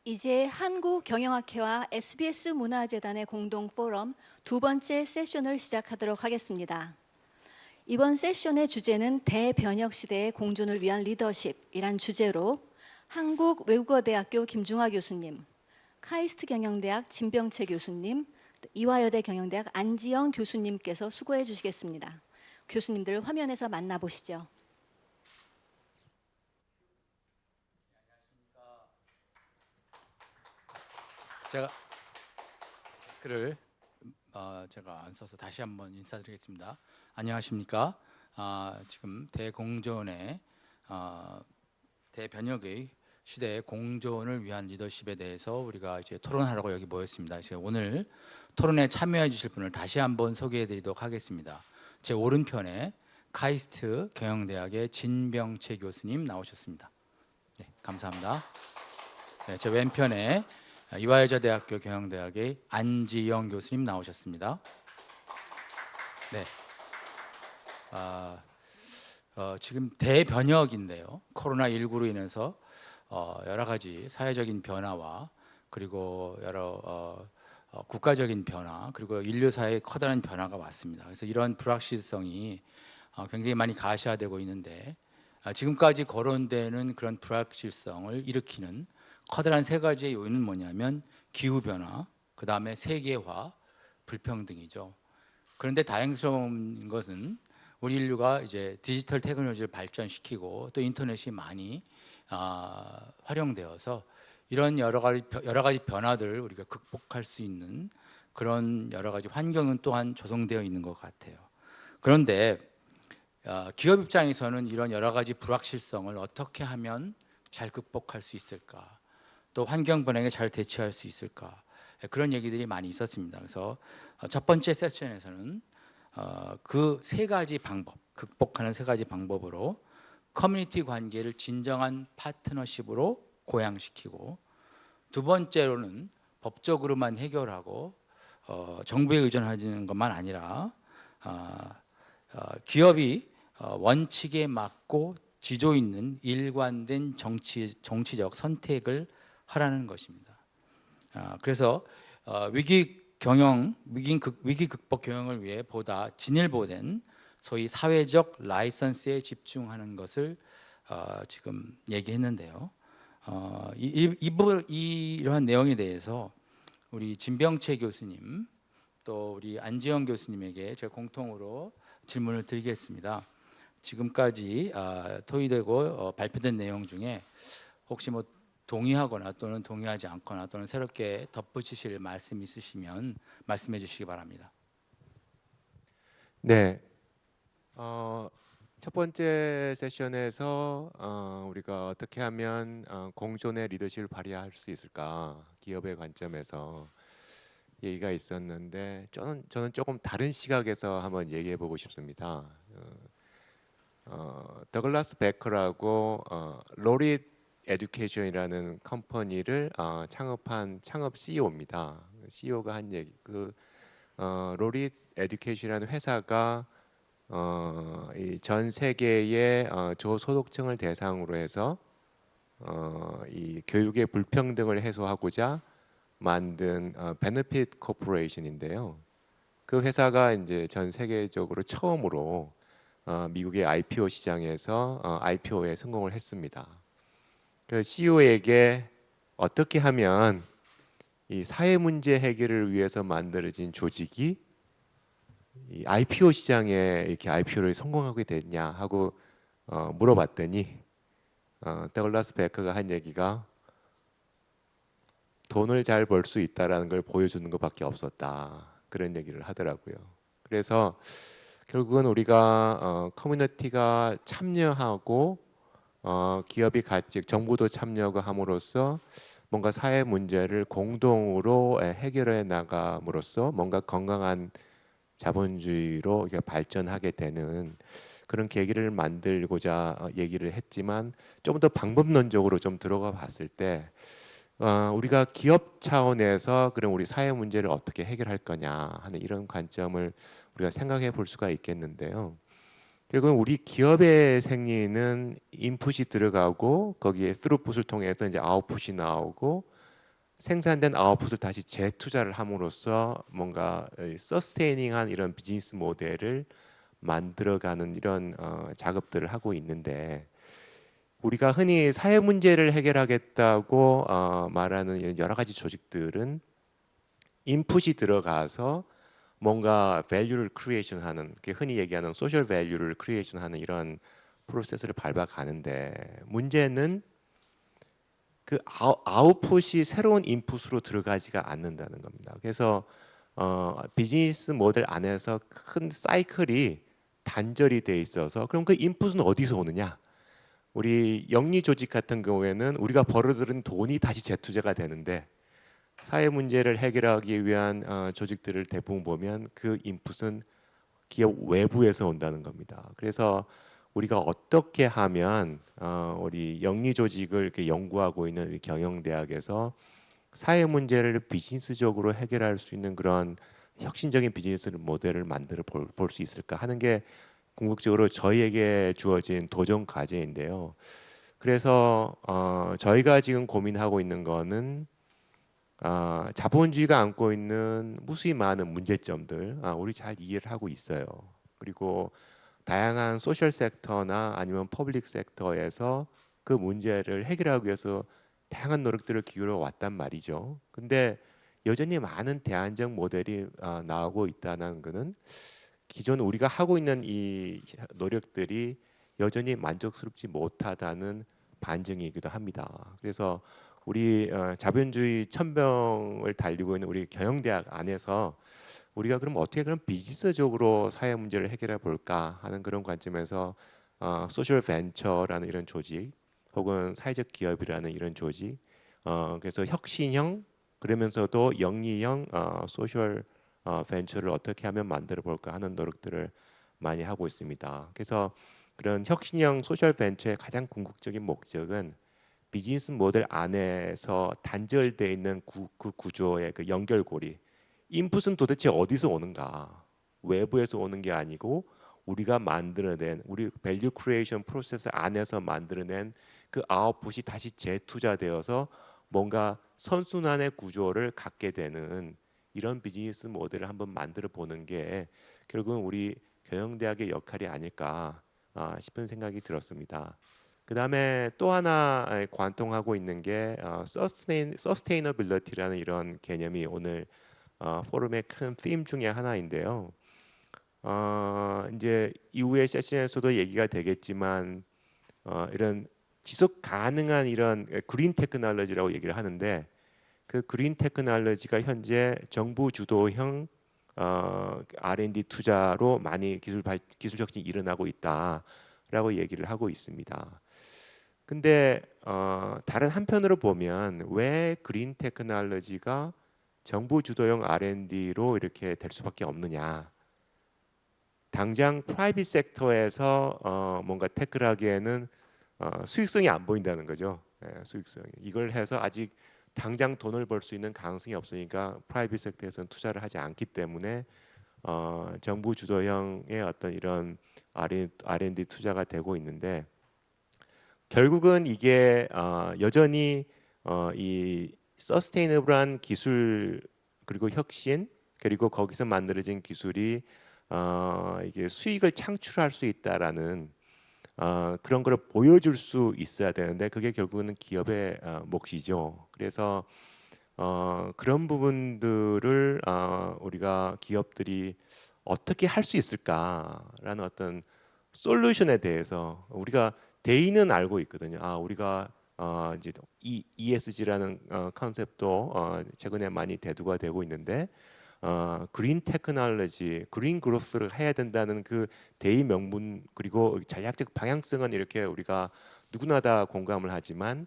이제 한국경영학회와 SBS 문화재단의 공동 포럼 두 번째 세션을 시작하도록 하겠습니다. 이번 세션의 주제는 대변혁 시대의 공존을 위한 리더십이란 주제로 한국외국어대학교 김중하 교수님, 카이스트 경영대학 진병채 교수님, 이화여대 경영대학 안지영 교수님께서 수고해 주시겠습니다. 교수님들 화면에서 만나보시죠. 제가 글을 제가 안 써서 다시 한번 인사드리겠습니다. 안녕하십니까? 지금 대공존의 대변혁의 시대의 공존을 위한 리더십에 대해서 우리가 이제 토론하려고 여기 모였습니다. 그래서 오늘 토론에 참여해 주실 분을 다시 한번 소개해드리도록 하겠습니다. 제 오른편에 카이스트 경영대학의 진병채 교수님 나오셨습니다. 네, 감사합니다. 네, 제 왼편에 이화여자대학교 경영대학의 안지영 교수님 나오셨습니다. 네, 지금 대변혁인데요. 코로나19로 인해서 여러 가지 사회적인 변화와 그리고 여러 국가적인 변화 그리고 인류 사회에 커다란 변화가 왔습니다. 그래서 이런 불확실성이 굉장히 많이 가시화되고 있는데 지금까지 거론되는 그런 불확실성을 일으키는 커다란 세 가지의 요인은 뭐냐면 기후변화, 그 다음에 세계화, 불평등이죠. 그런데 다행스러운 것은 우리 인류가 이제 디지털 테크놀로지를 발전시키고 또 인터넷이 많이 활용되어서 이런 여러 가지 변화들을 우리가 극복할 수 있는 그런 여러 가지 환경은 또한 조성되어 있는 것 같아요. 그런데 기업 입장에서는 이런 여러 가지 불확실성을 어떻게 하면 잘 극복할 수 있을까? 또 환경 변화에 잘 대처할 수 있을까? 그런 얘기들이 많이 있었습니다. 그래서 첫 번째 세션에서는 그 세 가지 방법, 극복하는 세 가지 방법으로 커뮤니티 관계를 진정한 파트너십으로 고양시키고, 두 번째로는 법적으로만 해결하고 정부에 의존하는 것만 아니라 기업이 원칙에 맞고 지조 있는 일관된 정치적 선택을 하라는 것입니다. 그래서 위기 극복 경영을 위해 보다 진일보된 소위 사회적 라이선스에 집중하는 것을 지금 얘기했는데요. 이러한 내용에 대해서 우리 진병채 교수님 또 우리 안지영 교수님에게 제가 공통으로 질문을 드리겠습니다. 지금까지 토의되고 발표된 내용 중에 혹시 뭐 동의하거나 또는 동의하지 않거나 또는 새롭게 덧붙이실 말씀 있으시면 말씀해 주시기 바랍니다. 네, 첫 번째 세션에서 우리가 어떻게 하면 공존의 리더십을 발휘할 수 있을까, 기업의 관점에서 얘기가 있었는데 저는 조금 다른 시각에서 한번 얘기해 보고 싶습니다. 더글라스 베커라고 로릿 에듀케이션이라는 컴퍼니를 창업한 창업 CEO입니다. CEO가 한 얘기, 로릿 에듀케이션이라는 회사가 이 전 세계의 저소득층을 대상으로 해서 이 교육의 불평등을 해소하고자 만든 베네핏 코퍼레이션인데요. 그 회사가 이제 전 세계적으로 처음으로 미국의 IPO 시장에서 IPO에 성공을 했습니다. 그 CEO에게 어떻게 하면 이 사회 문제 해결을 위해서 만들어진 조직이 이 IPO 시장에 이렇게 IPO를 성공하게 됐냐 하고 물어봤더니 더글라스 베커가 한 얘기가 돈을 잘 벌 수 있다라는 걸 보여주는 것밖에 없었다, 그런 얘기를 하더라고요. 그래서 결국은 우리가 커뮤니티가 참여하고 기업이 같이 정부도 참여하고 함으로써 뭔가 사회 문제를 공동으로 해결해 나감으로써 뭔가 건강한 자본주의로 발전하게 되는 그런 계기를 만들고자 얘기를 했지만, 좀 더 방법론적으로 좀 들어가 봤을 때 우리가 기업 차원에서 그럼 우리 사회 문제를 어떻게 해결할 거냐 하는 이런 관점을 우리가 생각해 볼 수가 있겠는데요. 결국은 우리 기업의 생리는 인풋이 들어가고 거기에 스루풋을 통해서 이제 아웃풋이 나오고 생산된 아웃풋을 다시 재투자를 함으로써 뭔가 서스테이닝한 이런 비즈니스 모델을 만들어가는 이런 작업들을 하고 있는데, 우리가 흔히 사회 문제를 해결하겠다고 말하는 이런 여러 가지 조직들은 인풋이 들어가서 뭔가 밸류를 크리에이션하는, 흔히 얘기하는 소셜 밸류를 크리에이션하는 이런 프로세스를 밟아가는데, 문제는 그 아웃풋이 새로운 인풋으로 들어가지가 않는다는 겁니다. 그래서 비즈니스 모델 안에서 큰 사이클이 단절이 돼 있어서, 그럼 그 인풋은 어디서 오느냐? 우리 영리 조직 같은 경우에는 우리가 벌어들인 돈이 다시 재투자가 되는데, 사회 문제를 해결하기 위한 조직들을 대부분 보면 그 인풋은 기업 외부에서 온다는 겁니다. 그래서 우리가 어떻게 하면 우리 영리 조직을 이렇게 연구하고 있는 우리 경영대학에서 사회 문제를 비즈니스적으로 해결할 수 있는 그런 혁신적인 비즈니스 모델을 만들어 볼 수 있을까 하는 게 궁극적으로 저희에게 주어진 도전 과제인데요. 그래서 저희가 지금 고민하고 있는 거는 자본주의가 안고 있는 무수히 많은 문제점들, 우리 잘 이해를 하고 있어요. 그리고 다양한 소셜 섹터나 아니면 퍼블릭 섹터에서 그 문제를 해결하기 위해서 다양한 노력들을 기울여 왔단 말이죠. 근데 여전히 많은 대안적 모델이 나오고 있다는 것은 기존 우리가 하고 있는 이 노력들이 여전히 만족스럽지 못하다는 반증이기도 합니다. 그래서 우리 자본주의 천병을 달리고 있는 우리 경영대학 안에서 우리가 그럼 어떻게 그런 비즈니스적으로 사회 문제를 해결해 볼까 하는 그런 관점에서 소셜 벤처라는 이런 조직, 혹은 사회적 기업이라는 이런 조직, 그래서 혁신형 그러면서도 영리형 소셜 벤처를 어떻게 하면 만들어 볼까 하는 노력들을 많이 하고 있습니다. 그래서 그런 혁신형 소셜 벤처의 가장 궁극적인 목적은 비즈니스 모델 안에서 단절되어 있는 그 구조의 그 연결고리, 인풋은 도대체 어디서 오는가? 외부에서 오는 게 아니고 우리가 만들어낸, 우리 밸류 크리에이션 프로세스 안에서 만들어낸 그 아웃풋이 다시 재투자되어서 뭔가 선순환의 구조를 갖게 되는 이런 비즈니스 모델을 한번 만들어 보는 게 결국은 우리 경영대학의 역할이 아닐까 싶은 생각이 들었습니다. 그 다음에 또 하나 관통하고 있는 게 서스테이너빌리티라는 이런 개념이 오늘 포럼의 큰 팀 중에 하나인데요. 이제 이후의 세션에서도 얘기가 되겠지만 이런 지속 가능한 이런 그린 테크놀로지라고 얘기를 하는데, 그 그린 테크놀로지가 현재 정부 주도형 R&D 투자로 많이 기술 혁신이 일어나고 있다라고 얘기를 하고 있습니다. 근데 다른 한편으로 보면 왜 그린 테크놀로지가 정부 주도형 R&D로 이렇게 될 수밖에 없느냐? 당장 프라이빗 섹터에서 뭔가 태클하기에는 수익성이 안 보인다는 거죠. 수익성이. 이걸 해서 아직 당장 돈을 벌 수 있는 가능성이 없으니까 프라이빗 섹터에서는 투자를 하지 않기 때문에 정부 주도형의 어떤 이런 R&D 투자가 되고 있는데, 결국은 이게 여전히 이 서스테이너블한 기술 그리고 혁신, 그리고 거기서 만들어진 기술이 이게 수익을 창출할 수 있다라는 그런 걸 보여줄 수 있어야 되는데, 그게 결국은 기업의 몫이죠. 그래서 그런 부분들을 우리가 기업들이 어떻게 할 수 있을까라는 어떤 솔루션에 대해서 우리가 대의는 알고 있거든요. 우리가 이제 ESG라는 컨셉도 최근에 많이 대두가 되고 있는데, 그린 테크놀로지, 그린 그로스를 해야 된다는 그 대의 명분 그리고 전략적 방향성은 이렇게 우리가 누구나 다 공감을 하지만,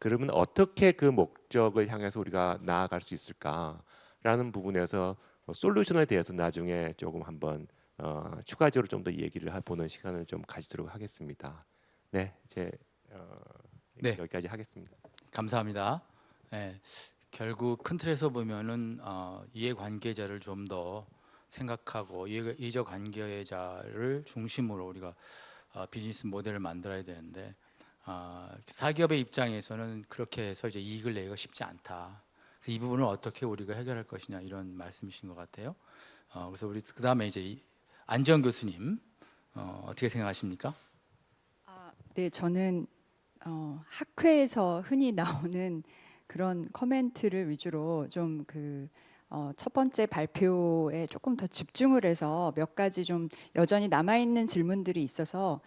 그러면 어떻게 그 목적을 향해서 우리가 나아갈 수 있을까라는 부분에서 솔루션에 대해서 나중에 조금 한번 추가적으로 좀 더 얘기를 해보는 시간을 좀 가지도록 하겠습니다. 네, 이제 네, 여기까지 하겠습니다. 감사합니다. 예, 결국 큰 틀에서 보면은 이해관계자를 좀 더 생각하고 이해관계자를 중심으로 우리가 비즈니스 모델을 만들어야 되는데, 사기업의 입장에서는 그렇게 해서 이제 이익을 내기가 쉽지 않다. 그래서 이 부분을 어떻게 우리가 해결할 것이냐 이런 말씀이신 것 같아요. 그래서 우리 그 다음에 이제 안지영 교수님 어떻게 생각하십니까? 네, 저는 학회에서 흔히 나오는 그런 코멘트를 위주로 좀 첫 번째 발표에 조금 더 집중을 해서 몇 가지 좀 여전히 남아있는 질문들이 있어서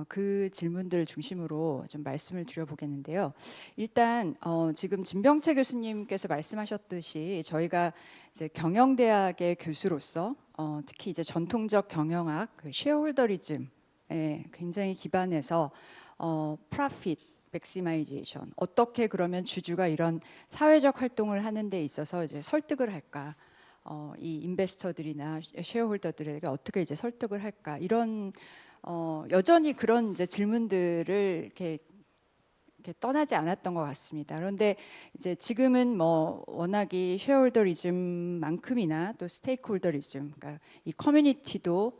그 질문들 중심으로 좀 말씀을 드려보겠는데요. 일단 지금 진병채 교수님께서 말씀하셨듯이 저희가 이제 경영대학의 교수로서 특히 이제 전통적 경영학 그 쉐어홀더리즘에 굉장히 기반해서 profit maximization 어떻게 그러면 주주가 이런 사회적 활동을 하는 데 있어서 이제 설득을 할까? 이 인베스터들이나 쉐어홀더들에게 어떻게 이제 설득을 할까? 이런 여전히 그런 이제 질문들을 이렇게 떠나지 않았던 것 같습니다. 그런데 이제 지금은 뭐 워낙이 쉐어홀더리즘만큼이나 또 스테이크홀더리즘, 그러니까 이 커뮤니티도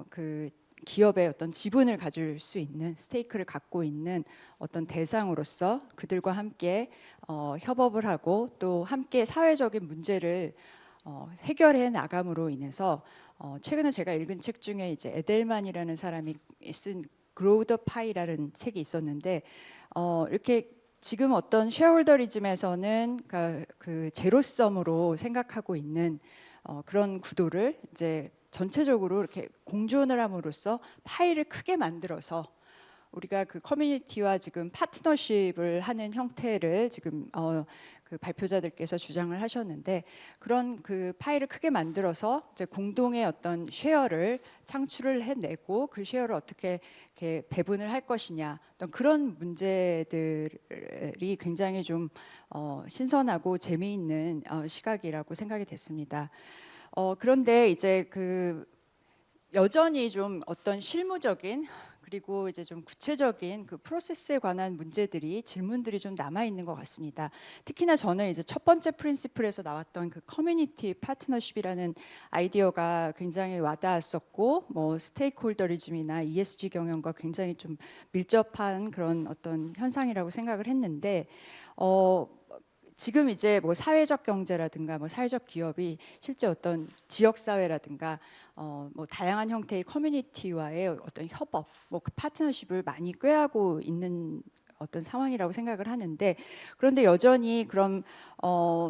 그 기업의 어떤 지분을 가질 수 있는 스테이크를 갖고 있는 어떤 대상으로서 그들과 함께 협업을 하고 또 함께 사회적인 문제를 해결해 나감으로 인해서 최근에 제가 읽은 책 중에 이제 에델만이라는 사람이 쓴 Grow the Pie라는 책이 있었는데 이렇게 지금 어떤 쉐어홀더리즘에서는 그 제로섬으로 생각하고 있는 그런 구도를 이제 전체적으로 이렇게 공존을 함으로써 파일을 크게 만들어서 우리가 그 커뮤니티와 지금 파트너십을 하는 형태를 지금 그 발표자들께서 주장을 하셨는데 그런 그 파일을 크게 만들어서 이제 공동의 어떤 쉐어를 창출을 해내고 그 쉐어를 어떻게 이렇게 배분을 할 것이냐 어떤 그런 문제들이 굉장히 좀 신선하고 재미있는 시각이라고 생각이 됐습니다. 그런데 이제 그 여전히 좀 어떤 실무적인 그리고 이제 좀 구체적인 그 프로세스에 관한 문제들이 질문들이 좀 남아 있는 것 같습니다. 특히나 저는 이제 첫 번째 프린시플에서 나왔던 그 커뮤니티 파트너십이라는 아이디어가 굉장히 와닿았었고, 뭐 스테이크홀더리즘이나 ESG 경영과 굉장히 좀 밀접한 그런 어떤 현상이라고 생각을 했는데, 지금 이제 뭐 사회적 경제라든가 뭐 사회적 기업이 실제 어떤 지역 사회라든가 뭐 다양한 형태의 커뮤니티와의 어떤 협업, 뭐 그 파트너십을 많이 꾀하고 있는 어떤 상황이라고 생각을 하는데 그런데 여전히 그런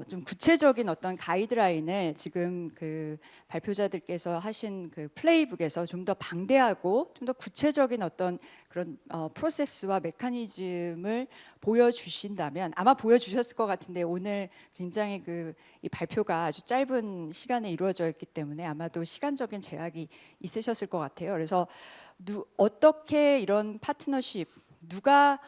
좀 구체적인 어떤 가이드라인을 지금 그 발표자들께서 하신 그 플레이북에서 좀 더 방대하고 좀 더 구체적인 어떤 그런 프로세스와 메커니즘을 보여주신다면 아마 보여주셨을 것 같은데 오늘 굉장히 그 이 발표가 아주 짧은 시간에 이루어져 있기 때문에 아마도 시간적인 제약이 있으셨을 것 같아요. 그래서 어떻게 이런 파트너십 누가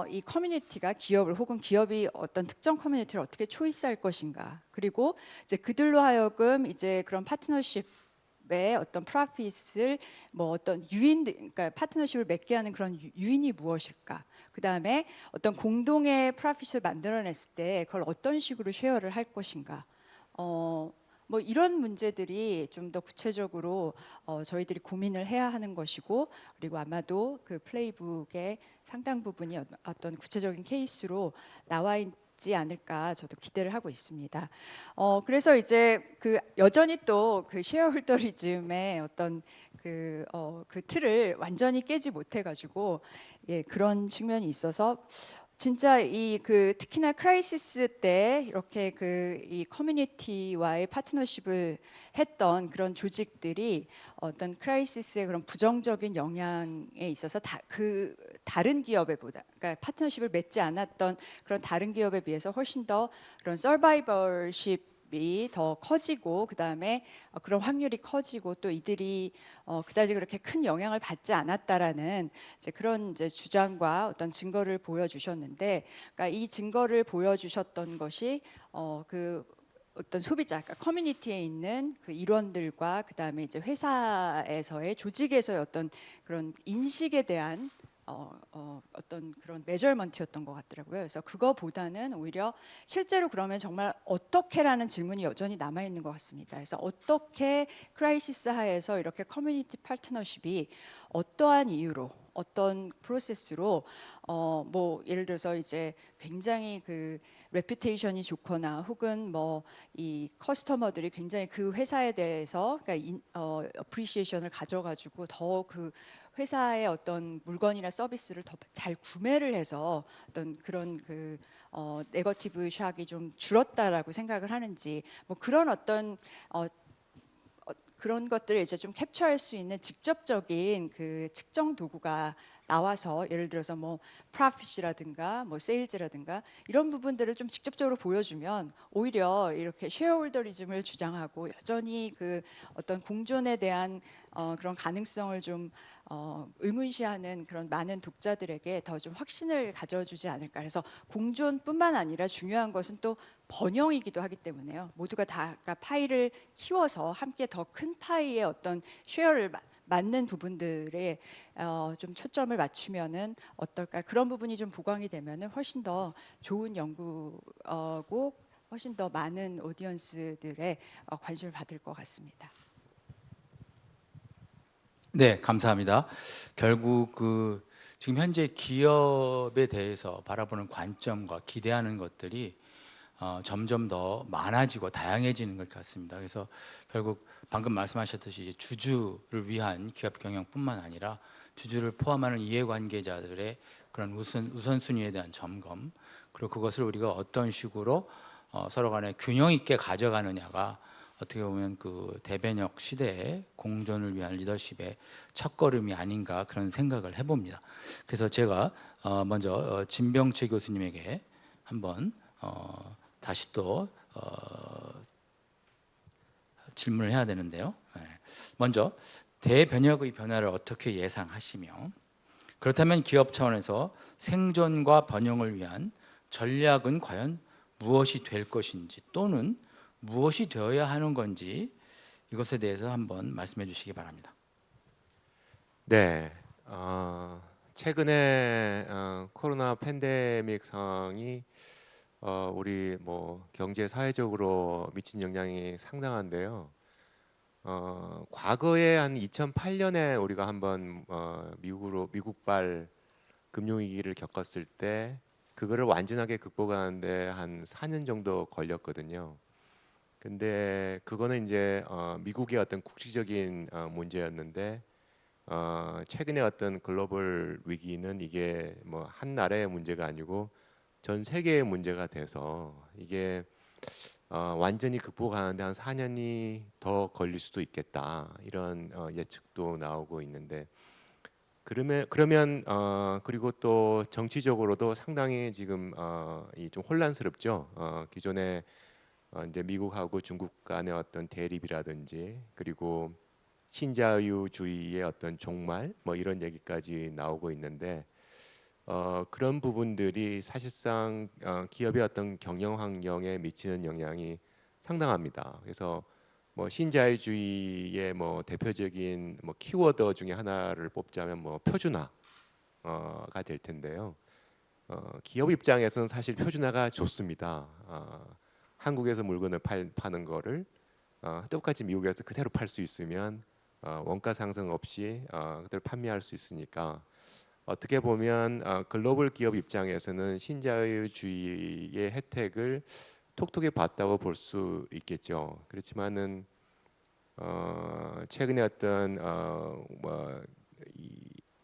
이 커뮤니티가 기업을 혹은 기업이 어떤 특정 커뮤니티를 어떻게 초이스할 것인가 그리고 이제 그들로 하여금 이제 그런 파트너십의 어떤 프로핏을 뭐 어떤 그러니까 파트너십을 맺게 하는 그런 유인이 무엇일까 그 다음에 어떤 공동의 프로핏을 만들어냈을 때 그걸 어떤 식으로 쉐어를 할 것인가 뭐 이런 문제들이 좀 더 구체적으로 저희들이 고민을 해야 하는 것이고 그리고 아마도 그 플레이북의 상당 부분이 어떤 구체적인 케이스로 나와 있지 않을까 저도 기대를 하고 있습니다. 그래서 이제 그 여전히 또 그 쉐어홀더리즘의 어떤 그 틀을 완전히 깨지 못해가지고 예, 그런 측면이 있어서 진짜 이 그 특히나 크라이시스 때 이렇게 그 이 커뮤니티와의 파트너십을 했던 그런 조직들이 어떤 크라이시스의 그런 부정적인 영향에 있어서 다른 기업에 보다 그러니까 파트너십을 맺지 않았던 그런 다른 기업에 비해서 훨씬 더 그런 서바이벌십 이 더 커지고 그 다음에 그런 확률이 커지고 또 이들이 그다지 그렇게 큰 영향을 받지 않았다라는 이제 그런 이제 주장과 어떤 증거를 보여주셨는데, 그러니까 이 증거를 보여주셨던 것이 그 어떤 소비자, 그러니까 커뮤니티에 있는 그 일원들과 그 다음에 이제 회사에서의 조직에서의 어떤 그런 인식에 대한 어떤 그런 메저먼트였던 것 같더라고요. 그래서 그거보다는 오히려 실제로 그러면 정말 어떻게라는 질문이 여전히 남아 있는 것 같습니다. 그래서 어떻게 크라이시스 하에서 이렇게 커뮤니티 파트너십이 어떠한 이유로 어떤 프로세스로 뭐 예를 들어서 이제 굉장히 그 레퓨테이션이 좋거나 혹은 뭐 이 커스터머들이 굉장히 그 회사에 대해서 그러니까 어프리시에이션을 가져가지고 더 그 회사의 어떤 물건이나 서비스를 더 잘 구매를 해서 어떤 그런 그 네거티브 샥이 좀 줄었다라고 생각을 하는지 뭐 그런 어떤 그런 것들을 이제 좀 캡처할 수 있는 직접적인 그 측정 도구가 나와서 예를 들어서 뭐 프로핏이라든가 뭐 세일즈라든가 이런 부분들을 좀 직접적으로 보여주면 오히려 이렇게 쉐어홀더리즘을 주장하고 여전히 그 어떤 공존에 대한 그런 가능성을 좀 의문시하는 그런 많은 독자들에게 더 좀 확신을 가져주지 않을까. 그래서 공존뿐만 아니라 중요한 것은 또 번영이기도 하기 때문에요. 모두가 다 그러니까 파이를 키워서 함께 더 큰 파이의 어떤 쉐어를 맞는 부분들에 좀 초점을 맞추면은 어떨까. 그런 부분이 좀 보강이 되면은 훨씬 더 좋은 연구고 훨씬 더 많은 오디언스들의 관심을 받을 것 같습니다. 네, 감사합니다. 결국 그 지금 현재 기업에 대해서 바라보는 관점과 기대하는 것들이 점점 더 많아지고 다양해지는 것 같습니다. 그래서 결국 방금 말씀하셨듯이 이제 주주를 위한 기업 경영뿐만 아니라 주주를 포함하는 이해관계자들의 그런 우선순위에 대한 점검, 그리고 그것을 우리가 어떤 식으로 서로 간에 균형 있게 가져가느냐가 어떻게 보면 그 대변역 시대의 공존을 위한 리더십의 첫걸음이 아닌가 그런 생각을 해봅니다. 그래서 제가 먼저 진병채 교수님에게 한번 다시 또 질문을 해야 되는데요. 먼저 대변역의 변화를 어떻게 예상하시며, 그렇다면 기업 차원에서 생존과 번영을 위한 전략은 과연 무엇이 될 것인지, 또는 무엇이 되어야 하는 건지, 이것에 대해서 한번 말씀해 주시기 바랍니다. 네, 최근에 코로나 팬데믹 상황이 우리 뭐 경제 사회적으로 미친 영향이 상당한데요. 과거에 한 2008년에 우리가 한번 미국발 금융위기를 겪었을 때 그거를 완전하게 극복하는데 한 4년 정도 걸렸거든요. 근데 그거는 이제 미국의 어떤 국지적인 문제였는데 최근에 어떤 글로벌 위기는 이게 뭐 한 나라의 문제가 아니고 전 세계의 문제가 돼서 이게 완전히 극복하는데 한 4년이 더 걸릴 수도 있겠다, 이런 예측도 나오고 있는데, 그러면 그리고 또 정치적으로도 상당히 지금 이 좀 혼란스럽죠. 기존에 이제 미국하고 중국 간의 어떤 대립이라든지, 그리고 신자유주의의 어떤 종말 뭐 이런 얘기까지 나오고 있는데, 그런 부분들이 사실상 기업의 어떤 경영 환경에 미치는 영향이 상당합니다. 그래서 뭐 신자유주의의 뭐 대표적인 뭐 키워드 중에 하나를 뽑자면 뭐 표준화가 될 텐데요. 기업 입장에서는 사실 표준화가 좋습니다. 한국에서 물건을 파는 거를 똑같이 미국에서 그대로 팔 수 있으면 원가 상승 없이 그대로 판매할 수 있으니까, 어떻게 보면 글로벌 기업 입장에서는 신자유주의의 혜택을 톡톡히 봤다고 볼 수 있겠죠. 그렇지만은 최근에 어떤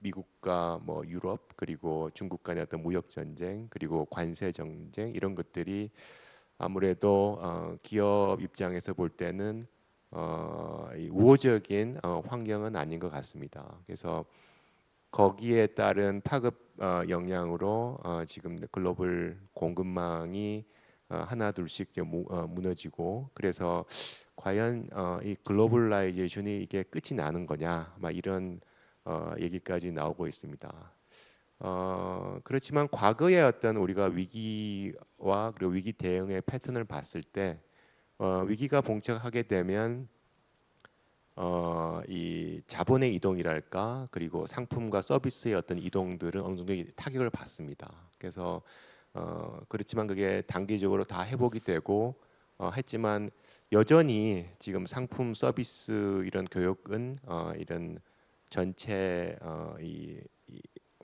미국과 뭐 유럽 그리고 중국 간의 어떤 무역 전쟁, 그리고 관세 정쟁, 이런 것들이 아무래도 기업 입장에서 볼 때는 이 우호적인 환경은 아닌 것 같습니다. 그래서 거기에 따른 파급 영향으로 지금 글로벌 공급망이 하나 둘씩 이제 무너지고, 그래서 과연 이 글로벌라이제이션이 이게 끝이 나는 거냐, 막 이런 얘기까지 나오고 있습니다. 그렇지만 과거의 어떤 우리가 위기와 그리고 위기 대응의 패턴을 봤을 때 위기가 봉착하게 되면 이 자본의 이동이랄까, 그리고 상품과 서비스의 어떤 이동들은 어느 정도 타격을 받습니다. 그래서 그렇지만 그게 단기적으로 다 회복이 되고 했지만 여전히 지금 상품 서비스 이런 교육은 이런 전체 이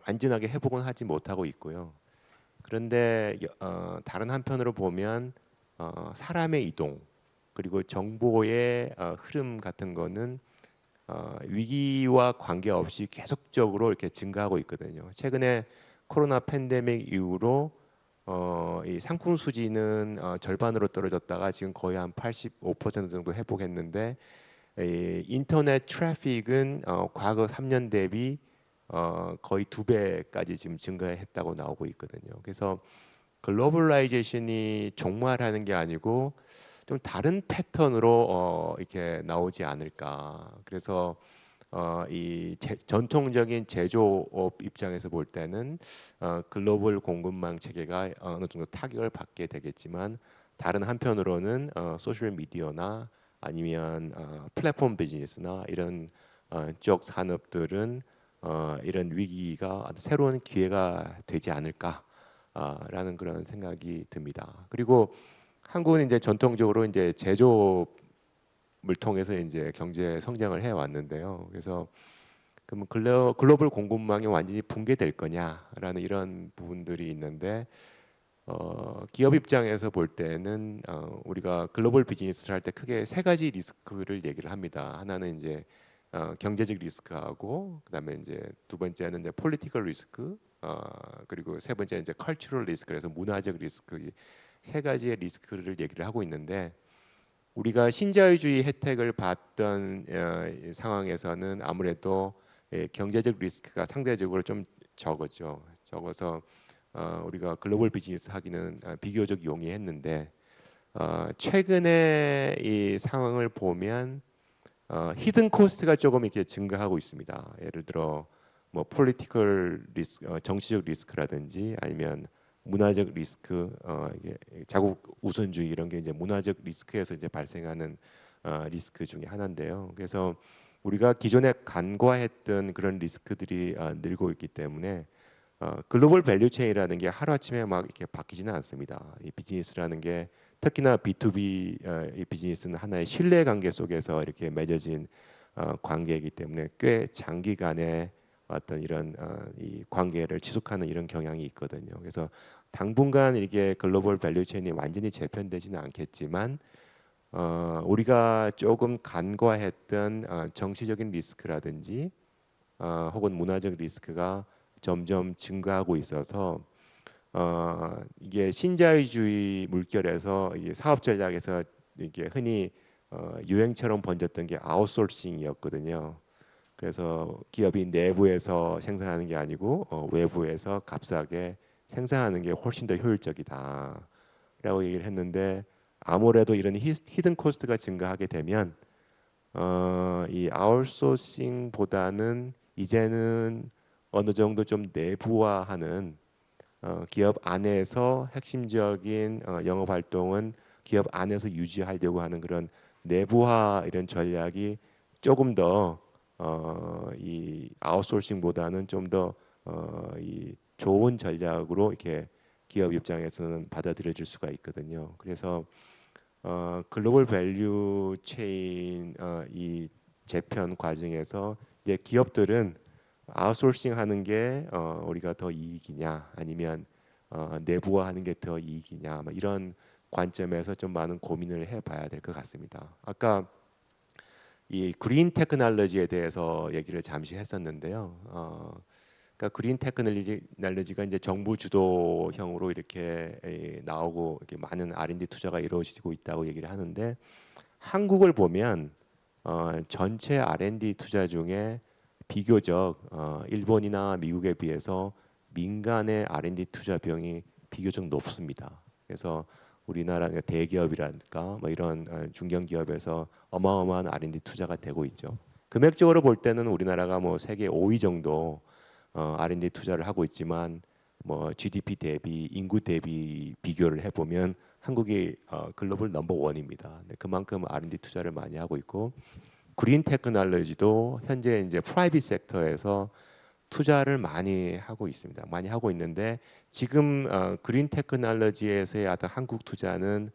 완전하게 회복은 하지 못하고 있고요. 그런데 다른 한편으로 보면 사람의 이동 그리고 정보의 흐름 같은 거는 위기와 관계없이 계속적으로 이렇게 증가하고 있거든요. 최근에 코로나 팬데믹 이후로 이 상품 수지는 절반으로 떨어졌다가 지금 거의 한 85% 정도 회복했는데 이 인터넷 트래픽은 과거 3년 대비 거의 2배까지 지금 증가했다고 나오고 있거든요. 그래서 글로벌라이제이션이 종말하는 게 아니고 좀 다른 패턴으로 이렇게 나오지 않을까. 그래서 이 전통적인 제조업 입장에서 볼 때는 글로벌 공급망 체계가 어느 정도 타격을 받게 되겠지만 다른 한편으로는 소셜 미디어나 아니면 플랫폼 비즈니스나 이런 쪽 산업들은 이런 위기가 새로운 기회가 되지 않을까라는 그런 생각이 듭니다. 그리고 한국은 이제 전통적으로 이제 제조업을 통해서 이제 경제 성장을 해 왔는데요. 그래서 그럼 글로벌 공급망이 완전히 붕괴될 거냐라는 이런 부분들이 있는데 기업 입장에서 볼 때는 우리가 글로벌 비즈니스를 할 때 크게 세 가지 리스크를 얘기를 합니다. 하나는 이제 경제적 리스크하고 그다음에 이제 두 번째는 이제 폴리티컬 리스크 그리고 세 번째는 이제 컬처럴 리스크 그래서 문화적 리스크 이 세 가지의 리스크를 얘기를 하고 있는데 우리가 신자유주의 혜택을 받던 상황에서는 아무래도 경제적 리스크가 상대적으로 좀 적었죠. 적어서 우리가 글로벌 비즈니스 하기는 비교적 용이했는데 최근에 이 상황을 보면 히든 코스트가 조금 이렇게 증가하고 있습니다. 예를 들어 뭐 폴리티컬 리스크, 정치적 리스크라든지 아니면 문화적 리스크, 이게 자국 우선주의 이런 게 이제 문화적 리스크에서 이제 발생하는 리스크 중에 하나인데요. 그래서 우리가 기존에 간과했던 그런 리스크들이 늘고 있기 때문에 글로벌 밸류체인이라는 게 하루아침에 막 이렇게 바뀌지는 않습니다. 이 비즈니스라는 게 특히나 B2B 이 비즈니스는 하나의 신뢰 관계 속에서 이렇게 맺어진 관계이기 때문에 꽤 장기간의 어떤 이런 이 관계를 지속하는 이런 경향이 있거든요. 그래서 당분간 이게 글로벌 밸류체인이 완전히 재편되지는 않겠지만 우리가 조금 간과했던 정치적인 리스크라든지 혹은 문화적 리스크가 점점 증가하고 있어서 이게 신자유주의 물결에서 이게 사업 전략에서 이게 흔히 유행처럼 번졌던 게 아웃소싱이었거든요. 그래서 기업이 내부에서 생산하는 게 아니고 외부에서 값싸게 생산하는 게 훨씬 더 효율적이다라고 얘기를 했는데 아무래도 이런 히든 코스트가 증가하게 되면 이 아웃소싱보다는 이제는 어느 정도 좀 내부화하는 기업 안에서 핵심적인 영업 활동은 기업 안에서 유지하려고 하는 그런 내부화 이런 전략이 조금 더 이 아웃소싱보다는 좀 더 이 좋은 전략으로 이렇게 기업 입장에서는 받아들여질 수가 있거든요. 그래서 글로벌 밸류 체인 이 재편 과정에서 이제 기업들은 아웃소싱하는 게 우리가 더 이익이냐 아니면 내부화하는 게 더 이익이냐 뭐 이런 관점에서 좀 많은 고민을 해봐야 될 것 같습니다. 아까 이 그린 테크놀로지에 대해서 얘기를 잠시 했었는데요. 그러니까 그린 테크놀로지가 이제 정부 주도형으로 이렇게 나오고 이렇게 많은 R&D 투자가 이루어지고 있다고 얘기를 하는데 한국을 보면 전체 R&D 투자 중에 비교적 일본이나 미국에 비해서 민간의 R&D 투자 비용이 비교적 높습니다. 그래서 우리나라 대기업이랄까 뭐 이런 중견기업에서 어마어마한 R&D 투자가 되고 있죠. 금액적으로 볼 때는 우리나라가 뭐 세계 5위 정도 R&D 투자를 하고 있지만 뭐 GDP 대비 인구 대비 비교를 해보면 한국이 글로벌 넘버 원입니다. 그만큼 R&D 투자를 많이 하고 있고 그린 테크놀로지도 현재 이제 프라이빗 섹터에서 투자를 많이 하고 있습니다. 많이 하고 있는데 지금 그린 테크놀로지에서의 어떤 한국 투자는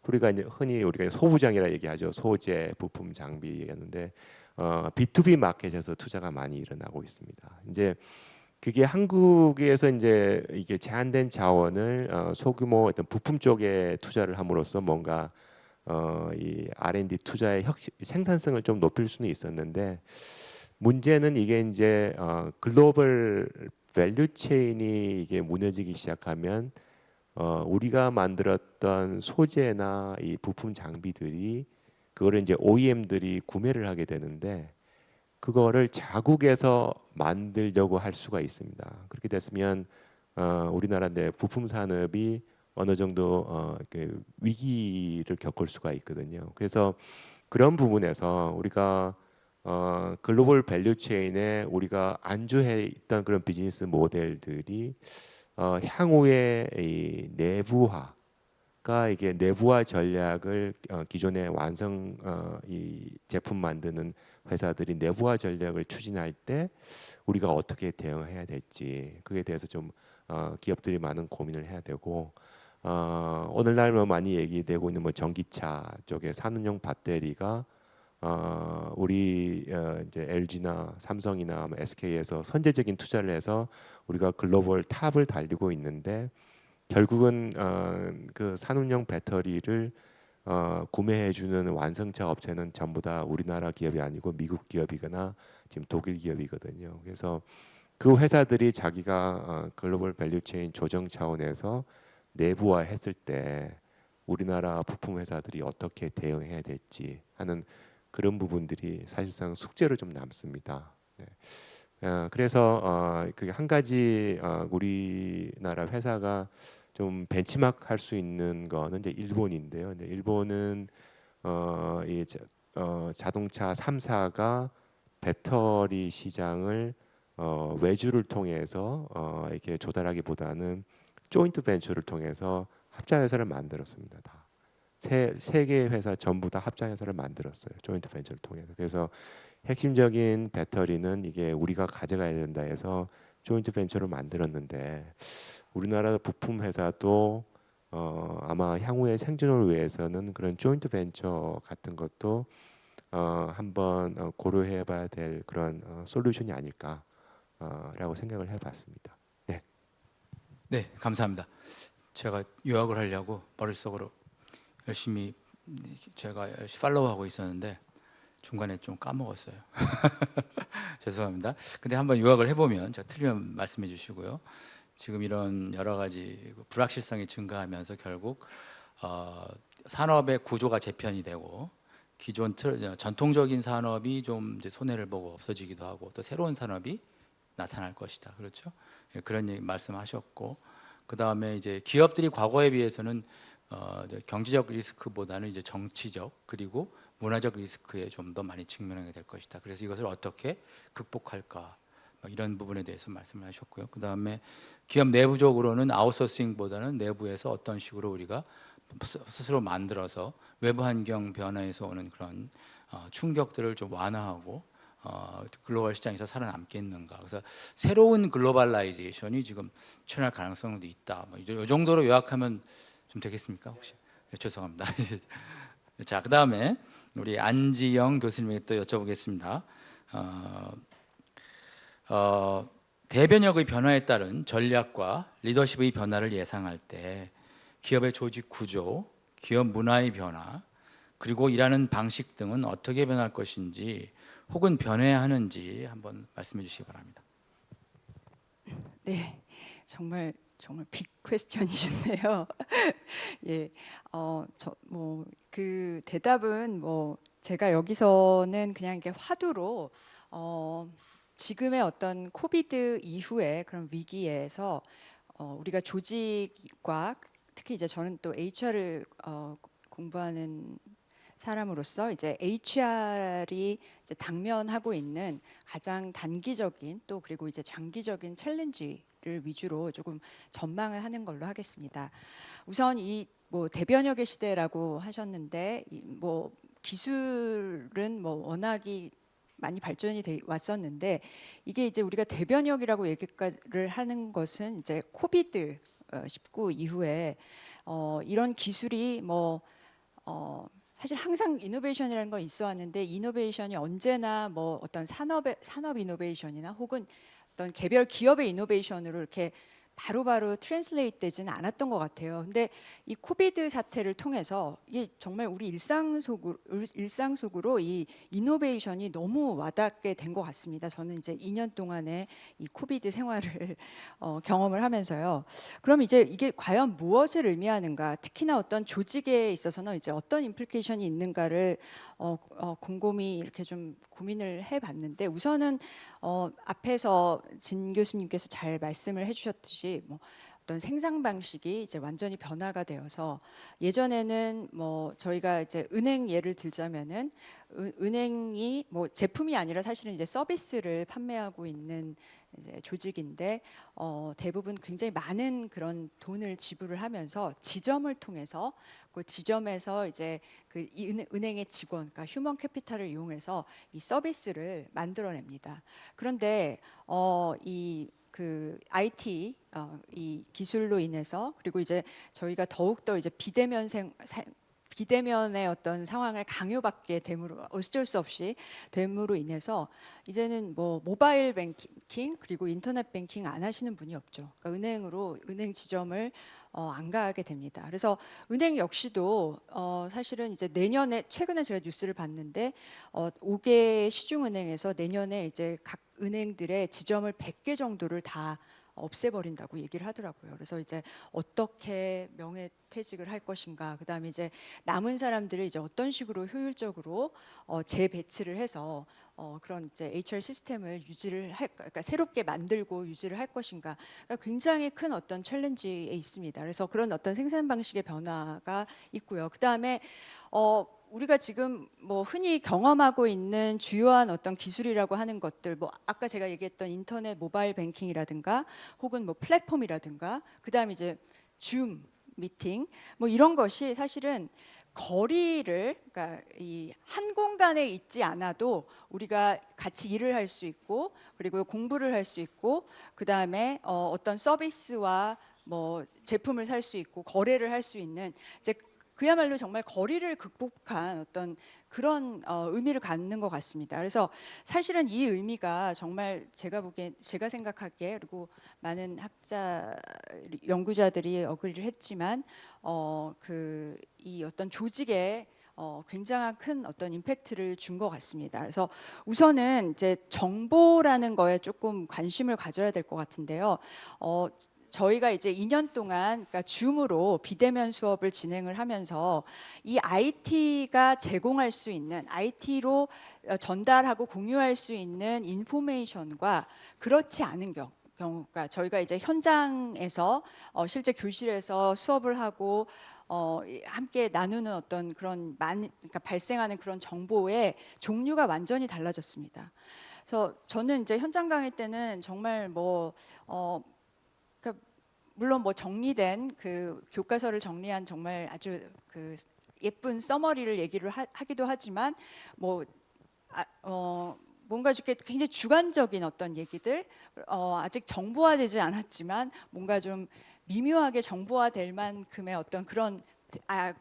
우리가 이제 흔히 우리가 소부장이라 얘기하죠. 소재, 부품, 장비였는데 B2B 마켓에서 투자가 많이 일어나고 있습니다. 이제 그게 한국에서 이제 이게 제한된 자원을 소규모 어떤 부품 쪽에 투자를 함으로써 뭔가 이 R&D 투자의 생산성을 좀 높일 수는 있었는데 문제는 이게 이제 글로벌 밸류 체인이 이게 무너지기 시작하면 우리가 만들었던 소재나 이 부품 장비들이 그거를 이제 OEM들이 구매를 하게 되는데 그거를 자국에서 만들려고 할 수가 있습니다. 그렇게 됐으면 우리나라 내 부품 산업이 어느 정도 그 위기를 겪을 수가 있거든요. 그래서 그런 부분에서 우리가 글로벌 밸류 체인에 우리가 안주해 있던 그런 비즈니스 모델들이 향후에 이 내부화가 이게 내부화 전략을 기존의 완성 이 제품 만드는 회사들이 내부화 전략을 추진할 때 우리가 어떻게 대응해야 될지 그에 대해서 좀 기업들이 많은 고민을 해야 되고 오늘날 뭐 많이 얘기되고 있는 뭐 전기차 쪽에 산업용 배터리가 우리 이제 LG나 삼성이나 SK에서 선제적인 투자를 해서 우리가 글로벌 탑을 달리고 있는데 결국은 그 산업용 배터리를 구매해주는 완성차 업체는 전부 다 우리나라 기업이 아니고 미국 기업이거나 지금 독일 기업이거든요. 그래서 그 회사들이 자기가 글로벌 밸류체인 조정 차원에서 내부화했을 때 우리나라 부품 회사들이 어떻게 대응해야 될지 하는 그런 부분들이 사실상 숙제로 좀 남습니다. 네. 그래서 그게 한 가지 우리나라 회사가 좀 벤치마크 할 수 있는 거는 이제 일본인데요. 이제 일본은 이 자동차 3사가 배터리 시장을 외주를 통해서 이렇게 조달하기보다는 조인트 벤처를 통해서 합자 회사를 만들었습니다. 다. 세 개의 회사 전부 다 합자 회사를 만들었어요. 조인트 벤처를 통해서. 그래서 핵심적인 배터리는 이게 우리가 가져가야 된다 해서 조인트 벤처를 만들었는데 우리나라 부품 회사도 아마 향후의 생존을 위해서는 그런 조인트 벤처 같은 것도 한번 고려해봐야 될 그런 솔루션이 아닐까라고 생각을 해봤습니다. 네. 네, 감사합니다. 제가 요약을 하려고 머릿속으로 열심히 제가 열심히 팔로우하고 있었는데 중간에 좀 까먹었어요. 죄송합니다. 근데 한번 요약을 해보면 제가 틀리면 말씀해 주시고요. 지금 이런 여러 가지 불확실성이 증가하면서 결국 산업의 구조가 재편이 되고 기존 전통적인 산업이 좀 이제 손해를 보고 없어지기도 하고 또 새로운 산업이 나타날 것이다. 그렇죠? 예, 그런 얘기 말씀하셨고 그 다음에 이제 기업들이 과거에 비해서는 경제적 리스크보다는 이제 정치적 그리고 문화적 리스크에 좀 더 많이 직면하게 될 것이다. 그래서 이것을 어떻게 극복할까 이런 부분에 대해서 말씀을 하셨고요. 그 다음에 기업 내부적으로는 아웃소싱보다는 내부에서 어떤 식으로 우리가 스스로 만들어서 외부 환경 변화에서 오는 그런 충격들을 좀 완화하고 글로벌 시장에서 살아남겠는가. 그래서 새로운 글로벌라이제이션이 지금 출현할 가능성도 있다. 이 정도로 요약하면 좀 되겠습니까 혹시? 네, 죄송합니다. 자, 그 다음에 우리 안지영 교수님에게 또 여쭤보겠습니다. 대변역의 변화에 따른 전략과 리더십의 변화를 예상할 때 기업의 조직 구조, 기업 문화의 변화, 그리고 일하는 방식 등은 어떻게 변할 것인지 혹은 변해야 하는지 한번 말씀해 주시기 바랍니다. 네, 정말 빅 퀘스천이신데요. 예, 그 대답은 제가 여기서는 그냥 이게 화두로 지금의 어떤 코비드 이후의 그런 위기에서 우리가 조직과 특히 이제 저는 또 HR을 공부하는 사람으로서 이제 HR이 이제 당면하고 있는 가장 단기적인 또 그리고 이제 장기적인 챌린지를 위주로 조금 전망을 하는 걸로 하겠습니다. 우선 이 대변역의 시대라고 하셨는데 기술은 워낙이 많이 발전이 돼 왔었는데 이게 이제 우리가 대변역이라고 얘기를 하는 것은 이제 코비드 19 이후에 이런 기술이 사실 항상 이노베이션이라는 건 있어 왔는데 이노베이션이 언제나 어떤 산업 이노베이션이나 혹은 어떤 개별 기업의 이노베이션으로 이렇게 바로바로 트랜슬레이트 되지는 않았던 것 같아요. 근데 이 코비드 사태를 통해서 이게 정말 우리 일상 속으로 이 이노베이션이 너무 와닿게 된 것 같습니다. 저는 이제 2년 동안의 이 코비드 생활을 경험을 하면서요. 그럼 이제 이게 과연 무엇을 의미하는가, 특히나 어떤 조직에 있어서는 이제 어떤 임플리케이션이 있는가를 곰곰이 이렇게 좀 고민을 해봤는데, 우선은 앞에서 진 교수님께서 잘 말씀을 해주셨듯이 뭐 어떤 생산 방식이 이제 완전히 변화가 되어서, 예전에는 뭐 저희가 이제 은행 예를 들자면은 은행이 뭐 제품이 아니라 사실은 이제 서비스를 판매하고 있는 이제 조직인데, 대부분 굉장히 많은 그런 돈을 지불을 하면서 지점을 통해서 그 지점에서 이제 그 은행의 직원, 그러니까 휴먼 캐피탈을 이용해서 이 서비스를 만들어냅니다. 그런데 이 그 IT 이 기술로 인해서, 그리고 이제 저희가 더욱더 이제 비대면의 어떤 상황을 강요받게 됨으로, 어쩔 수 없이 됨으로 인해서 이제는 뭐 모바일 뱅킹 그리고 인터넷 뱅킹 안 하시는 분이 없죠. 그러니까 은행 지점을 안 가게 됩니다. 그래서 은행 역시도 사실은 이제 내년에, 최근에 제가 뉴스를 봤는데 5개 시중은행에서 내년에 이제 각 은행들의 지점을 100개 정도를 다 없애버린다고 얘기를 하더라고요. 그래서 이제 어떻게 명예퇴직을 할 것인가, 그다음에 이제 남은 사람들을 이제 어떤 식으로 효율적으로 재배치를 해서 그런 이제 HR 시스템을 그러니까 새롭게 만들고 유지를 할 것인가, 그러니까 굉장히 큰 어떤 챌린지에 있습니다. 그래서 그런 어떤 생산 방식의 변화가 있고요. 그다음에 우리가 지금 뭐 흔히 경험하고 있는 주요한 어떤 기술이라고 하는 것들, 뭐 아까 제가 얘기했던 인터넷 모바일 뱅킹이라든가 혹은 뭐 플랫폼이라든가, 그다음에 이제 줌 미팅, 뭐 이런 것이 사실은 거리를, 그러니까 이 한 공간에 있지 않아도 우리가 같이 일을 할 수 있고, 그리고 공부를 할 수 있고, 그다음에 어떤 서비스와 뭐 제품을 살 수 있고 거래를 할 수 있는, 이제 그야말로 정말 거리를 극복한 어떤 그런 의미를 갖는 것 같습니다. 그래서 사실은 이 의미가 정말 제가 생각하기에, 그리고 많은 연구자들이 어그리를 했지만 이 어떤 조직에 굉장한 큰 어떤 임팩트를 준 것 같습니다. 그래서 우선은 이제 정보라는 거에 조금 관심을 가져야 될 것 같은데요. 저희가 이제 2년 동안, 그러니까 줌으로 비대면 수업을 진행을 하면서 이 IT가 제공할 수 있는, IT로 전달하고 공유할 수 있는 인포메이션과 그렇지 않은 경우가, 저희가 이제 현장에서 실제 교실에서 수업을 하고 함께 나누는 어떤 그런 그러니까 발생하는 그런 정보의 종류가 완전히 달라졌습니다. 그래서 저는 이제 현장 강의 때는 정말 물론 뭐 정리된 그 교과서를 정리한 정말 아주 그 예쁜 서머리를 얘기를 하기도 하지만, 뭔가 이렇게 굉장히 주관적인 어떤 얘기들, 아직 정보화되지 않았지만 뭔가 좀 미묘하게 정보화될 만큼의 어떤 그런,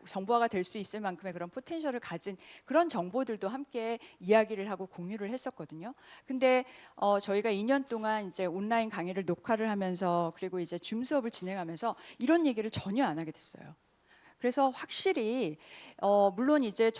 정보화가 될 수 있을 만큼의 그런 포텐셜을 가진 그런 정보들도 함께 이야기를 하고 공유를 했었거든요. 근데 저희가 2년 동안 이제 온라인 강의를 녹화를 하면서, 그리고 이제 줌 수업을 진행하면서 이런 얘기를 전혀 안 하게 됐어요. 그래서 확실히 물론 이제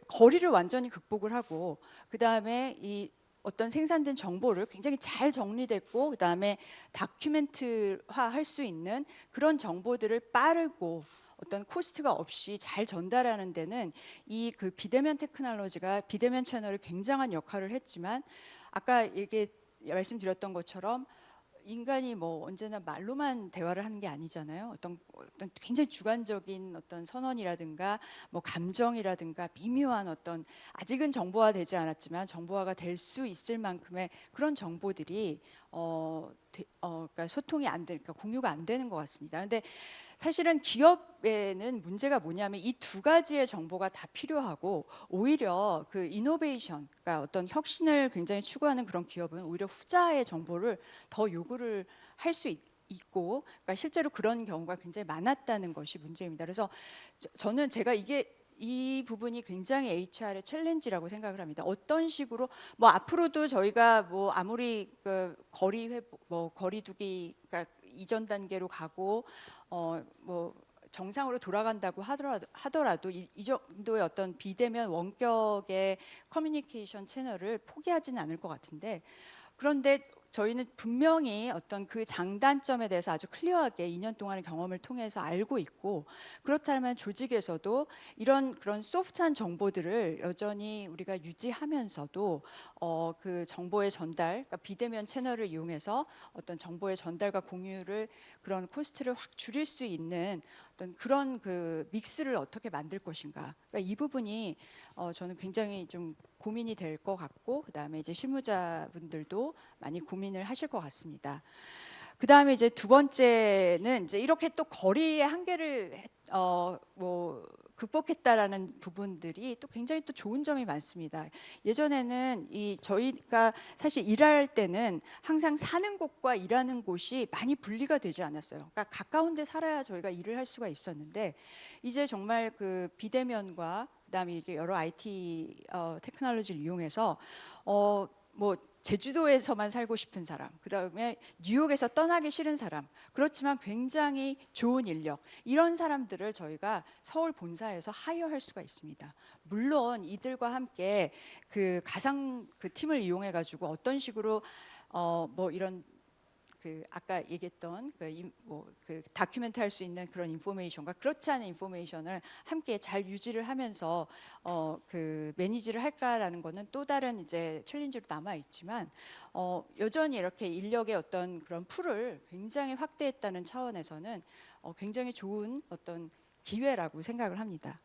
거리를 완전히 극복을 하고, 그다음에 이 어떤 생산된 정보를 굉장히 잘 정리됐고, 그다음에 다큐멘트화 할 수 있는 그런 정보들을 빠르고 어떤 코스트가 없이 잘 전달하는 데는 이 그 비대면 테크놀로지가, 비대면 채널이 굉장한 역할을 했지만, 아까 말씀드렸던 것처럼 인간이 뭐 언제나 말로만 대화를 하는 게 아니잖아요. 어떤 굉장히 주관적인 어떤 선언이라든가 뭐 감정이라든가 미묘한 어떤, 아직은 정보화되지 않았지만 정보화가 될 수 있을 만큼의 그런 정보들이 그러니까 소통이 안 되니까, 그러니까 공유가 안 되는 것 같습니다. 근데 사실은 기업에는 문제가 뭐냐면 이 두 가지의 정보가 다 필요하고, 오히려 그 이노베이션, 그러니까 어떤 혁신을 굉장히 추구하는 그런 기업은 오히려 후자의 정보를 더 요구를 할 수 있고, 그러니까 실제로 그런 경우가 굉장히 많았다는 것이 문제입니다. 그래서 저는 제가 이게 이 부분이 굉장히 HR의 챌린지라고 생각을 합니다. 어떤 식으로 뭐 앞으로도 저희가 뭐 아무리 그 거리두기가 이전 단계로 가고 뭐 정상으로 돌아간다고 하더라도 이 정도의 어떤 비대면 원격의 커뮤니케이션 채널을 포기하지는 않을 것 같은데, 그런데 저희는 분명히 어떤 그 장단점에 대해서 아주 클리어하게 2년 동안의 경험을 통해서 알고 있고, 그렇다면 조직에서도 이런 그런 소프트한 정보들을 여전히 우리가 유지하면서도 그 정보의 전달, 그러니까 비대면 채널을 이용해서 어떤 정보의 전달과 공유를 그런 코스트를 확 줄일 수 있는 어떤 그런 그 믹스를 어떻게 만들 것인가. 그러니까 이 부분이 저는 굉장히 좀 고민이 될 것 같고, 그다음에 이제 실무자분들도 많이 고민을 하실 것 같습니다. 그다음에 이제 두 번째는 이제 이렇게 또 거리의 한계를 뭐 극복했다라는 부분들이 또 굉장히 또 좋은 점이 많습니다. 예전에는 저희가 사실 일할 때는 항상 사는 곳과 일하는 곳이 많이 분리가 되지 않았어요. 그러니까 가까운 데 살아야 저희가 일을 할 수가 있었는데, 이제 정말 그 비대면과 그다음에 이렇게 여러 IT 테크놀로지를 이용해서 뭐 제주도에서만 살고 싶은 사람, 그다음에 뉴욕에서 떠나기 싫은 사람, 그렇지만 굉장히 좋은 인력, 이런 사람들을 저희가 서울 본사에서 하이어할 수가 있습니다. 물론 이들과 함께 그 가상 그 팀을 이용해 가지고 어떤 식으로 뭐 이런 그 아까 얘기했던 그 다큐멘트 할 수 있는 그런 인포메이션과 그렇지 않은 인포메이션을 함께 잘 유지를 하면서 그 매니지를 할까라는 거는 또 다른 이제 챌린지로 남아 있지만, 여전히 이렇게 인력의 어떤 그런 풀을 굉장히 확대했다는 차원에서는 굉장히 좋은 어떤 기회라고 생각을 합니다.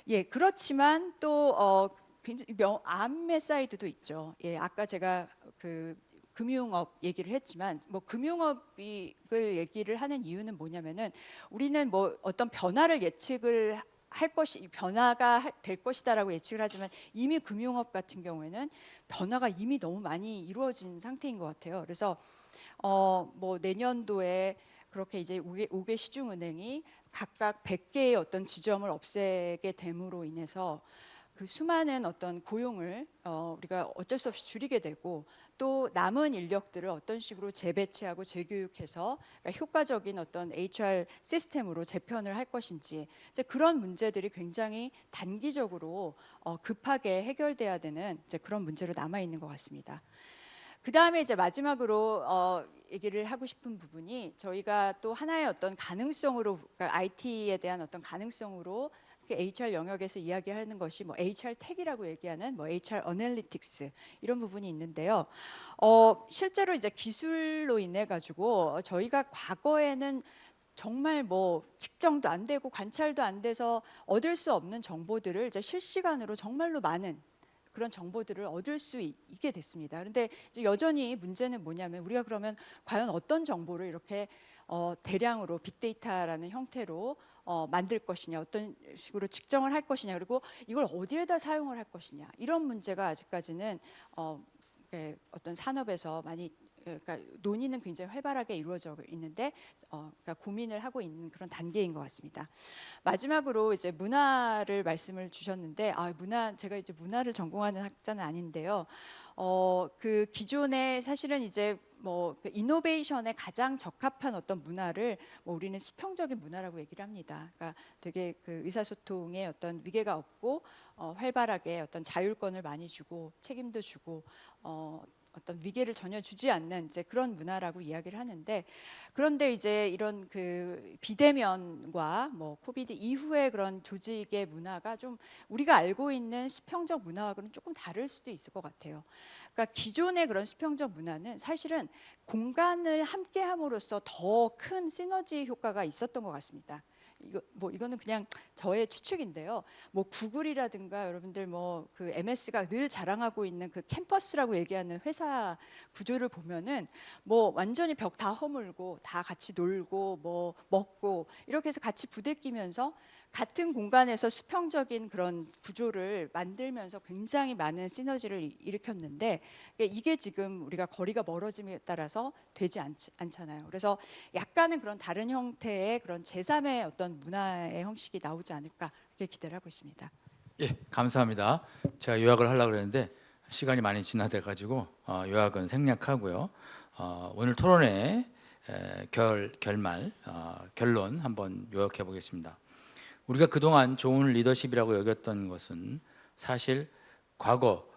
예, 그렇지만 또 굉장히 암의 사이드도 있죠. 예, 아까 제가 그 금융업 얘기를 했지만, 뭐 금융업을 얘기를 하는 이유는 뭐냐면은, 우리는 뭐 어떤 변화를 예측을 변화가 될 것이다라고 예측을 하지만, 이미 금융업 같은 경우에는 변화가 이미 너무 많이 이루어진 상태인 것 같아요. 그래서 뭐 내년도에 그렇게 이제 5개 시중은행이 각각 100개의 어떤 지점을 없애게 됨으로 인해서 그 수많은 어떤 고용을 우리가 어쩔 수 없이 줄이게 되고, 또 남은 인력들을 어떤 식으로 재배치하고 재교육해서 그러니까 효과적인 어떤 HR 시스템으로 재편을 할 것인지, 이제 그런 문제들이 굉장히 단기적으로 급하게 해결돼야 되는 이제 그런 문제로 남아 있는 것 같습니다. 그 다음에 이제 마지막으로 얘기를 하고 싶은 부분이, 저희가 또 하나의 어떤 가능성으로, 그러니까 IT에 대한 어떤 가능성으로 HR 영역에서 이야기하는 것이 뭐 HR 텍이라고 얘기하는 뭐 HR 어널리틱스, 이런 부분이 있는데요. 실제로 이제 기술로 인해 가지고 저희가 과거에는 정말 뭐 측정도 안 되고 관찰도 안 돼서 얻을 수 없는 정보들을 이제 실시간으로 정말로 많은 그런 정보들을 얻을 수 있게 됐습니다. 그런데 이제 여전히 문제는 뭐냐면, 우리가 그러면 과연 어떤 정보를 이렇게 대량으로 빅데이터라는 형태로 만들 것이냐, 어떤 식으로 측정을 할 것이냐, 그리고 이걸 어디에다 사용을 할 것이냐, 이런 문제가 아직까지는 어떤 산업에서 많이, 그러니까 논의는 굉장히 활발하게 이루어져 있는데 그러니까 고민을 하고 있는 그런 단계인 것 같습니다. 마지막으로 이제 문화를 말씀을 주셨는데, 제가 이제 문화를 전공하는 학자는 아닌데요. 그 기존에 사실은 이제 그 이노베이션에 가장 적합한 어떤 문화를 우리는 수평적인 문화라고 얘기를 합니다. 그러니까 되게 그 의사소통에 어떤 위계가 없고 활발하게 어떤 자율권을 많이 주고 책임도 주고 어떤 위계를 전혀 주지 않는 이제 그런 문화라고 이야기를 하는데, 그런데 이제 이런 그 비대면과 뭐 코비드 이후의 그런 조직의 문화가 좀 우리가 알고 있는 수평적 문화하고는 조금 다를 수도 있을 것 같아요. 그러니까 기존의 그런 수평적 문화는 사실은 공간을 함께 함으로써 더 큰 시너지 효과가 있었던 것 같습니다. 이거는 그냥 저의 추측인데요. 뭐 구글이라든가 여러분들 뭐 그 MS가 늘 자랑하고 있는 그 캠퍼스라고 얘기하는 회사 구조를 보면은 뭐 완전히 벽 다 허물고 다 같이 놀고 뭐 먹고 이렇게 해서 같이 부대끼면서 같은 공간에서 수평적인 그런 구조를 만들면서 굉장히 많은 시너지를 일으켰는데, 이게 지금 우리가 거리가 멀어짐에 따라서 되지 않잖아요. 그래서 약간은 그런 다른 형태의 그런 제3의 어떤 문화의 형식이 나오지 않을까 그렇게 기대를 하고 있습니다. 예, 감사합니다. 제가 요약을 하려고 그랬는데 시간이 많이 지나돼 가지고 요약은 생략하고요. 오늘 토론회 결말 결론 한번 요약해 보겠습니다. 우리가 그동안 좋은 리더십이라고 여겼던 것은 사실 과거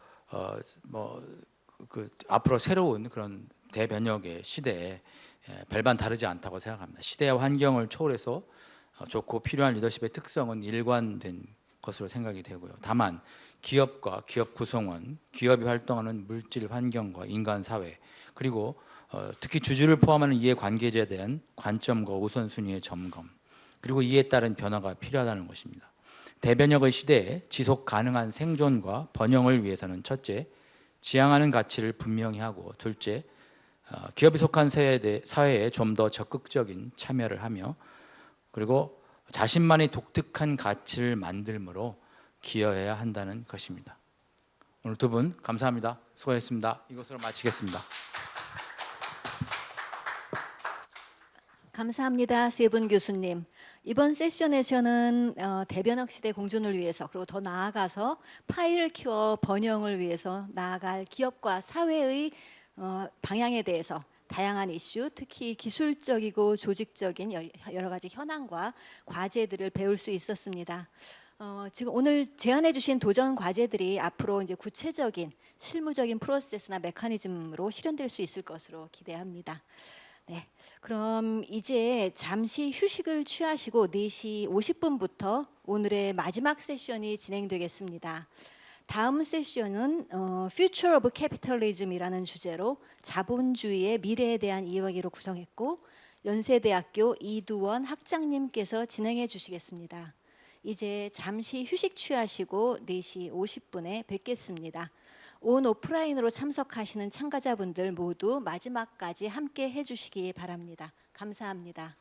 앞으로 새로운 그런 대변혁의 시대에 별반 다르지 않다고 생각합니다. 시대와 환경을 초월해서 좋고 필요한 리더십의 특성은 일관된 것으로 생각이 되고요. 다만 기업과 기업 구성원, 기업이 활동하는 물질 환경과 인간 사회, 그리고 특히 주주를 포함하는 이해관계자에 대한 관점과 우선순위의 점검, 그리고 이에 따른 변화가 필요하다는 것입니다. 대변혁의 시대에 지속 가능한 생존과 번영을 위해서는 첫째, 지향하는 가치를 분명히 하고, 둘째, 기업이 속한 사회에 좀 더 적극적인 참여를 하며, 그리고 자신만의 독특한 가치를 만들므로 기여해야 한다는 것입니다. 오늘 두 분 감사합니다. 수고하셨습니다. 이것으로 마치겠습니다. 감사합니다. 세 분 교수님. 이번 세션에서는 대변혁 시대 공존을 위해서, 그리고 더 나아가서 파이를 키워 번영을 위해서 나아갈 기업과 사회의 방향에 대해서 다양한 이슈, 특히 기술적이고 조직적인 여러 가지 현황과 과제들을 배울 수 있었습니다. 지금 오늘 제안해 주신 도전 과제들이 앞으로 이제 구체적인 실무적인 프로세스나 메커니즘으로 실현될 수 있을 것으로 기대합니다. 네, 그럼 이제 잠시 휴식을 취하시고 4시 50분부터 오늘의 마지막 세션이 진행되겠습니다. 다음 세션은 Future of Capitalism이라는 주제로 자본주의의 미래에 대한 이야기로 구성했고, 연세대학교 이두원 학장님께서 진행해 주시겠습니다. 이제 잠시 휴식 취하시고 4시 50분에 뵙겠습니다. 온 오프라인으로 참석하시는 참가자분들 모두 마지막까지 함께 해주시기 바랍니다. 감사합니다.